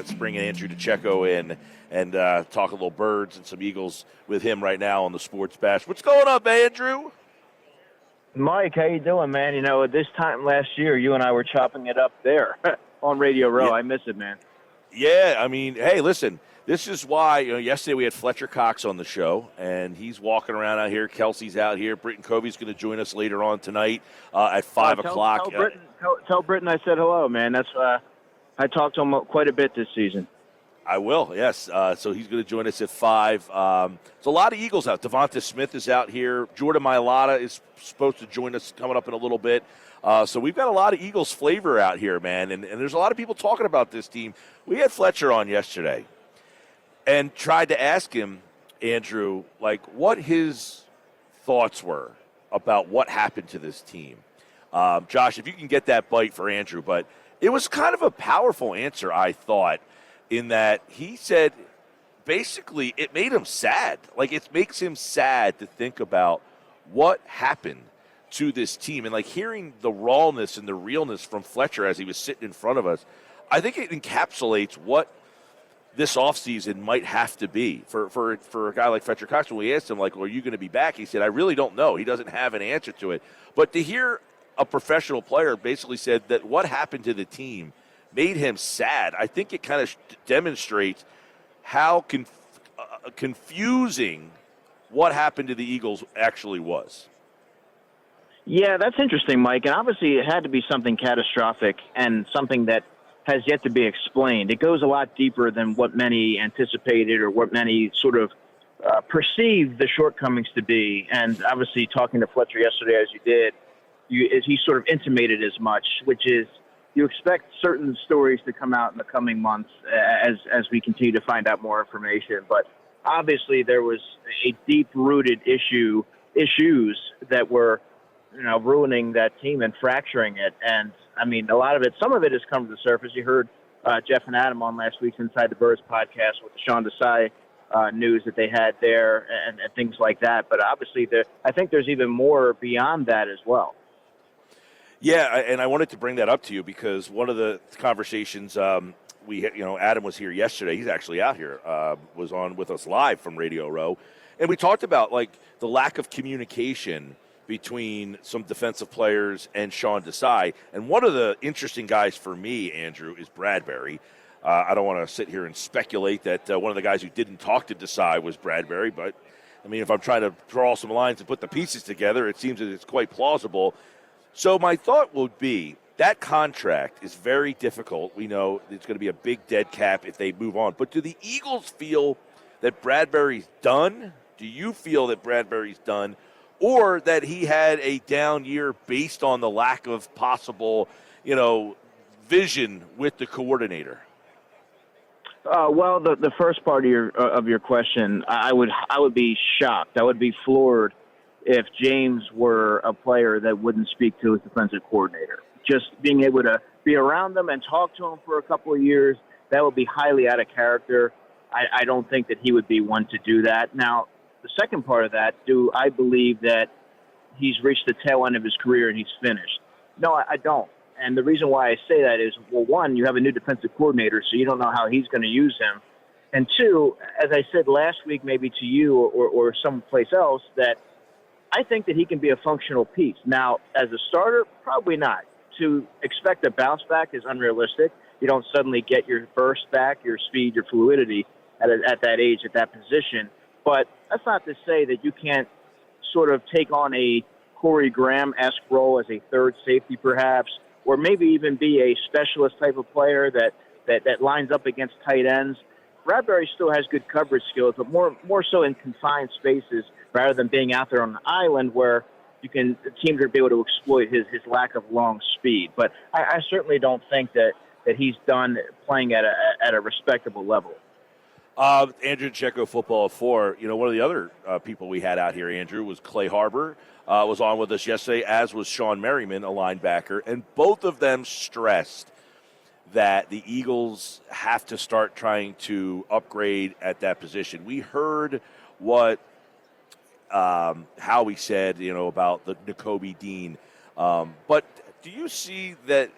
Let's bring Andrew DiCecco in and talk a little Birds and some Eagles with him right now on the Sports Bash. What's going on, Andrew? Mike, how you doing, man? You know, this time last year, you and I were chopping it up there on Radio Row. Yeah. I miss it, man. Yeah, I mean, hey, listen, this is why, yesterday we had Fletcher Cox on the show, and he's walking around out here. Kelsey's out here. Britton Covey's going to join us later on tonight at 5 o'clock. Tell Britton I said hello, man. That's I talked to him quite a bit this season. I will, yes. So he's going to join us at 5. There's a lot of Eagles out. Devonta Smith is out here. Jordan Mailata is supposed to join us coming up in a little bit. So we've got a lot of Eagles flavor out here, man. And there's a lot of people talking about this team. We had Fletcher on yesterday and tried to ask him, Andrew, like what his thoughts were about what happened to this team. Josh, if you can get that bite for Andrew. But it was kind of a powerful answer, I thought, in that he said basically it made him sad. Like it makes him sad to think about what happened to this team. And like hearing the rawness and the realness from Fletcher as he was sitting in front of us, I think it encapsulates what this offseason might have to be for a guy like Fletcher Cox. When we asked him, like, well, are you going to be back? He said, I really don't know. He doesn't have an answer to it. But to hear a professional player basically said that what happened to the team made him sad, I think it kind of demonstrates how confusing what happened to the Eagles actually was. Yeah, that's interesting, Mike. And obviously it had to be something catastrophic and something that has yet to be explained. It goes a lot deeper than what many anticipated or what many sort of perceive the shortcomings to be. And obviously talking to Fletcher yesterday, as you did, he sort of intimated as much, which is you expect certain stories to come out in the coming months as we continue to find out more information. But obviously there was a deep-rooted issues that were, ruining that team and fracturing it. And, I mean, some of it has come to the surface. You heard Jeff and Adam on last week's Inside the Birds podcast with the Sean Desai news that they had there and things like that. But obviously I think there's even more beyond that as well. Yeah, and I wanted to bring that up to you because one of the conversations we had, Adam was here yesterday. He's actually out here, was on with us live from Radio Row. And we talked about, like, the lack of communication between some defensive players and Sean Desai. And one of the interesting guys for me, Andrew, is Bradbury. I don't want to sit here and speculate that one of the guys who didn't talk to Desai was Bradbury, but, I mean, if I'm trying to draw some lines and put the pieces together, it seems that it's quite plausible. So my thought would be that contract is very difficult. We know it's going to be a big dead cap if they move on. But do the Eagles feel that Bradbury's done? Do you feel that Bradbury's done? Or that he had a down year based on the lack of possible, vision with the coordinator? Well, the first part of your question, I would be shocked. I would be floored if James were a player that wouldn't speak to his defensive coordinator. Just being able to be around them and talk to him for a couple of years, that would be highly out of character. I don't think that he would be one to do that. Now, the second part of that, do I believe that he's reached the tail end of his career and he's finished? No, I don't. And the reason why I say that is, well, one, you have a new defensive coordinator, so you don't know how he's going to use him. And two, as I said last week, maybe to you or someplace else, that I think that he can be a functional piece. Now, as a starter, probably not. To expect a bounce back is unrealistic. You don't suddenly get your burst back, your speed, your fluidity at that age, at that position. But that's not to say that you can't sort of take on a Corey Graham-esque role as a third safety perhaps, or maybe even be a specialist type of player that lines up against tight ends. Bradbury still has good coverage skills, but more so in confined spaces rather than being out there on an island where the teams are able to exploit his lack of long speed. But I certainly don't think that he's done playing at a respectable level. Andrew DiCecco, Football at 4. One of the other people we had out here, Andrew, was Clay Harbor. Was on with us yesterday, as was Sean Merriman, a linebacker. And both of them stressed that the Eagles have to start trying to upgrade at that position. We heard what Howie said, about the Nakobe Dean. But do you see that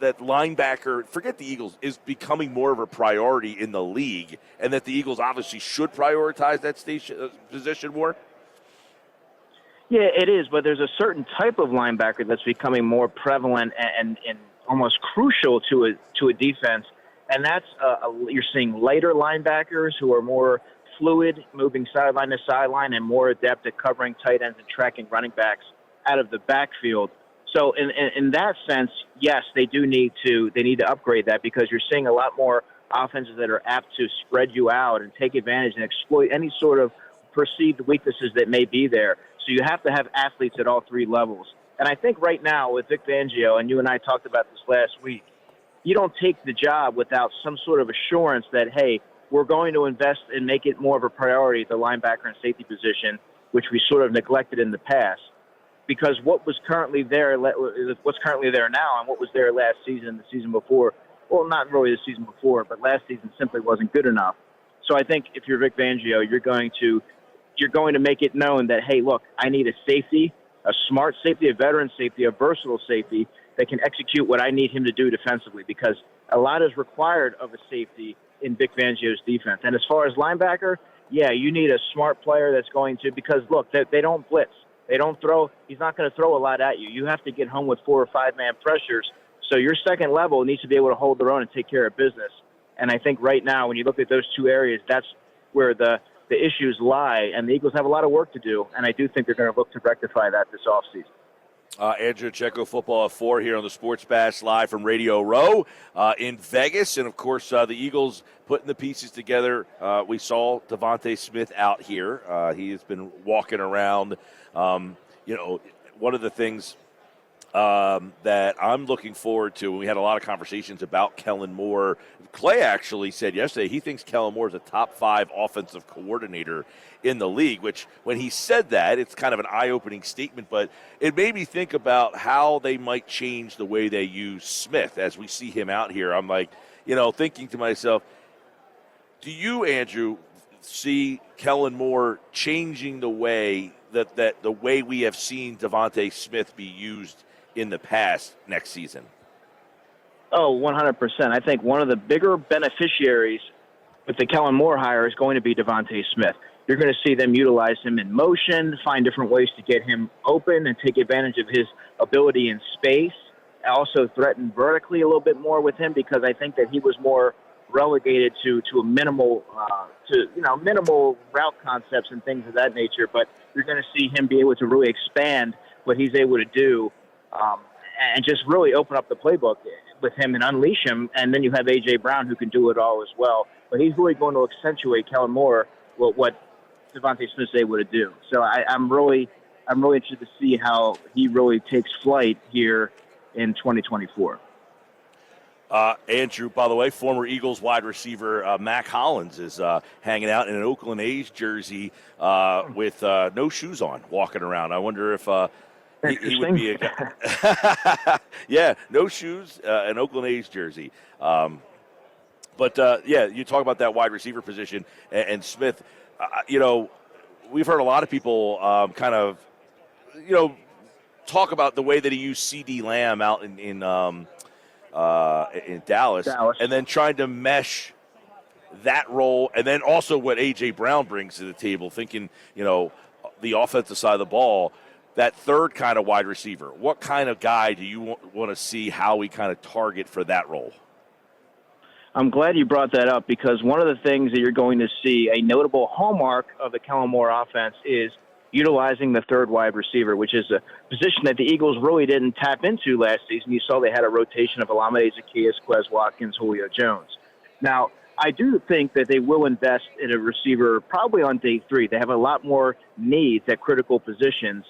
that linebacker, forget the Eagles, is becoming more of a priority in the league, and that the Eagles obviously should prioritize that position more? Yeah, it is, but there's a certain type of linebacker that's becoming more prevalent and almost crucial to a defense, and that's you're seeing lighter linebackers who are more fluid, moving sideline to sideline, and more adept at covering tight ends and tracking running backs out of the backfield. So in that sense, yes, they need to upgrade that, because you're seeing a lot more offenses that are apt to spread you out and take advantage and exploit any sort of perceived weaknesses that may be there. So you have to have athletes at all three levels. And I think right now with Vic Fangio, and you and I talked about this last week, you don't take the job without some sort of assurance that, hey, we're going to invest and make it more of a priority at the linebacker and safety position, which we sort of neglected in the past. Because what's currently there now and what was there last season, the season before, well, not really the season before, but last season simply wasn't good enough. So I think if you're Vic Fangio, you're going to make it known that, hey, look, I need a safety, a smart safety, a veteran safety, a versatile safety that can execute what I need him to do defensively, because a lot is required of a safety in Vic Fangio's defense. And as far as linebacker, yeah, you need a smart player that's going to, because, look, they don't blitz. They don't throw. He's not going to throw a lot at you. You have to get home with 4 or 5 man pressures. So your second level needs to be able to hold their own and take care of business. And I think right now, when you look at those two areas, that's where the issues lie. And the Eagles have a lot of work to do. And I do think they're going to look to rectify that this offseason. Andrew DiCecco, Football at 4 here on the Sports Bash live from Radio Row in Vegas. And, of course, the Eagles putting the pieces together. We saw DeVonta Smith out here. He has been walking around. One of the things that I'm looking forward to, and we had a lot of conversations about Kellen Moore. Clay actually said yesterday he thinks Kellen Moore is a top 5 offensive coordinator in the league, which when he said that, it's kind of an eye-opening statement, but it made me think about how they might change the way they use Smith as we see him out here. I'm like, thinking to myself, do you, Andrew, see Kellen Moore changing the way that the way we have seen DeVonta Smith be used in the past next season? Oh, 100%. I think one of the bigger beneficiaries with the Kellen Moore hire is going to be DeVonta Smith. You're going to see them utilize him in motion, find different ways to get him open and take advantage of his ability in space. Also threaten vertically a little bit more with him, because I think that he was more relegated to a minimal route concepts and things of that nature. But you're going to see him be able to really expand what he's able to do, and just really open up the playbook with him and unleash him. And then you have A.J. Brown, who can do it all as well. But he's really going to accentuate Kellen Moore, what DeVonta Smith is able to do. So I'm really interested to see how he really takes flight here in 2024. Andrew, by the way, former Eagles wide receiver Mac Hollins is hanging out in an Oakland A's jersey with no shoes on, walking around. I wonder if he would be a guy. Yeah, no shoes, an Oakland A's jersey. But you talk about that wide receiver position and Smith. We've heard a lot of people talk about the way that he used C.D. Lamb out in Dallas, and then trying to mesh that role, and then also what A.J. Brown brings to the table, thinking, the offensive side of the ball, that third kind of wide receiver. What kind of guy do you want to see how we kind of target for that role? I'm glad you brought that up, because one of the things that you're going to see, a notable hallmark of the Kellen Moore offense, is utilizing the third wide receiver, which is a position that the Eagles really didn't tap into last season. You saw they had a rotation of Olamide Zaccheaus, Quez Watkins, Julio Jones. Now, I do think that they will invest in a receiver probably on day 3. They have a lot more needs at critical positions.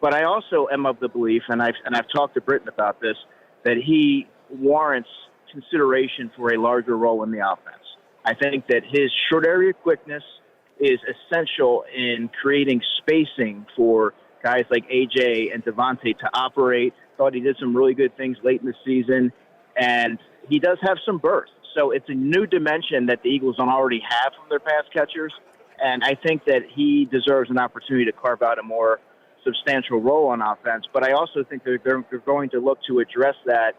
But I also am of the belief, and I've talked to Britton about this, that he warrants consideration for a larger role in the offense. I think that his short area quickness is essential in creating spacing for guys like AJ and DeVonta to operate. Thought he did some really good things late in the season, and he does have some burst. So it's a new dimension that the Eagles don't already have from their pass catchers, and I think that he deserves an opportunity to carve out a more substantial role on offense. But I also think they're going to look to address that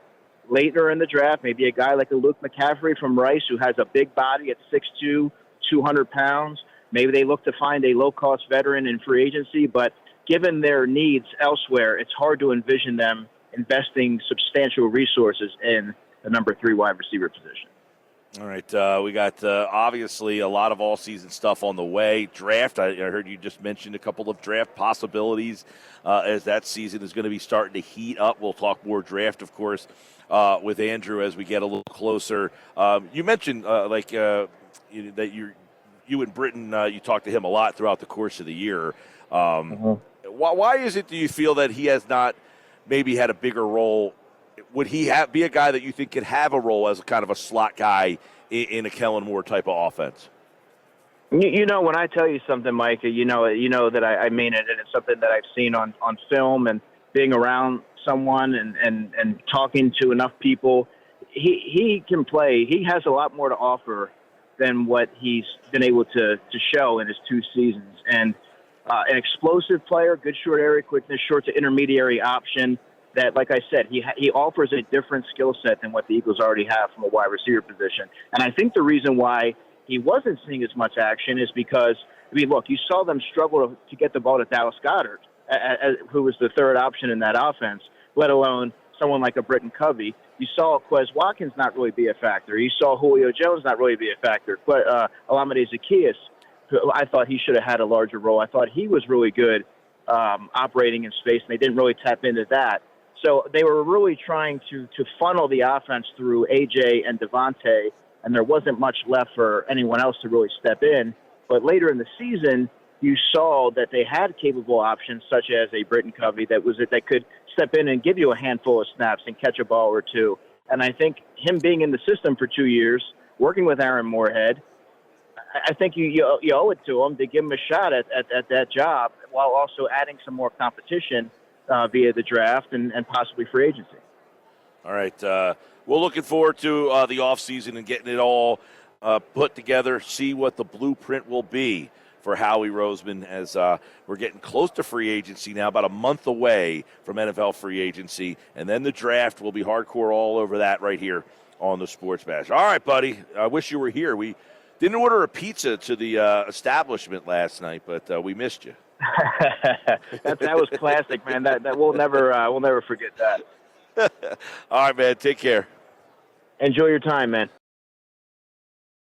later in the draft, maybe a guy like a Luke McCaffrey from Rice who has a big body at 6'2", 200 pounds. Maybe they look to find a low-cost veteran in free agency, but given their needs elsewhere, it's hard to envision them investing substantial resources in the number 3 wide receiver position. All right, we got obviously a lot of all-season stuff on the way. Draft, I heard you just mentioned a couple of draft possibilities as that season is going to be starting to heat up. We'll talk more draft, of course, with Andrew as we get a little closer. You mentioned that you and Britton, you talked to him a lot throughout the course of the year. Why is it, do you feel, that he has not maybe had a bigger role? Would he be a guy that you think could have a role as a kind of a slot guy in a Kellen Moore type of offense? You know, when I tell you something, Mike, you know that I mean it, and it's something that I've seen on film and being around someone and talking to enough people. He can play. He has a lot more to offer than what he's been able to show in his 2 seasons. And an explosive player, good short area quickness, short to intermediary option that, like I said, he offers a different skill set than what the Eagles already have from a wide receiver position. And I think the reason why he wasn't seeing as much action is because, I mean, look, you saw them struggle to get the ball to Dallas Goedert, who was the 3rd option in that offense, let alone someone like a Britton Covey. You saw Quez Watkins not really be a factor. You saw Julio Jones not really be a factor. But Olamide Zaccheaus, I thought he should have had a larger role. I thought he was really good operating in space, and they didn't really tap into that. So they were really trying to funnel the offense through A.J. and Devontae, and there wasn't much left for anyone else to really step in. But later in the season, you saw that they had capable options such as a Britton Covey that could step in and give you a handful of snaps and catch a ball or two. And I think him being in the system for 2 years, working with Aaron Moorhead, I think you owe it to him to give him a shot at that job while also adding some more competition via the draft and possibly free agency. All right. We're looking forward to the offseason and getting it all put together, see what the blueprint will be for Howie Roseman as we're getting close to free agency now, about a month away from NFL free agency, and then the draft will be hardcore all over that right here on the Sports Bash. All right, buddy. I wish you were here. We didn't order a pizza to the establishment last night, but we missed you. that was classic, man. That we'll never forget that. All right, man. Take care. Enjoy your time, man.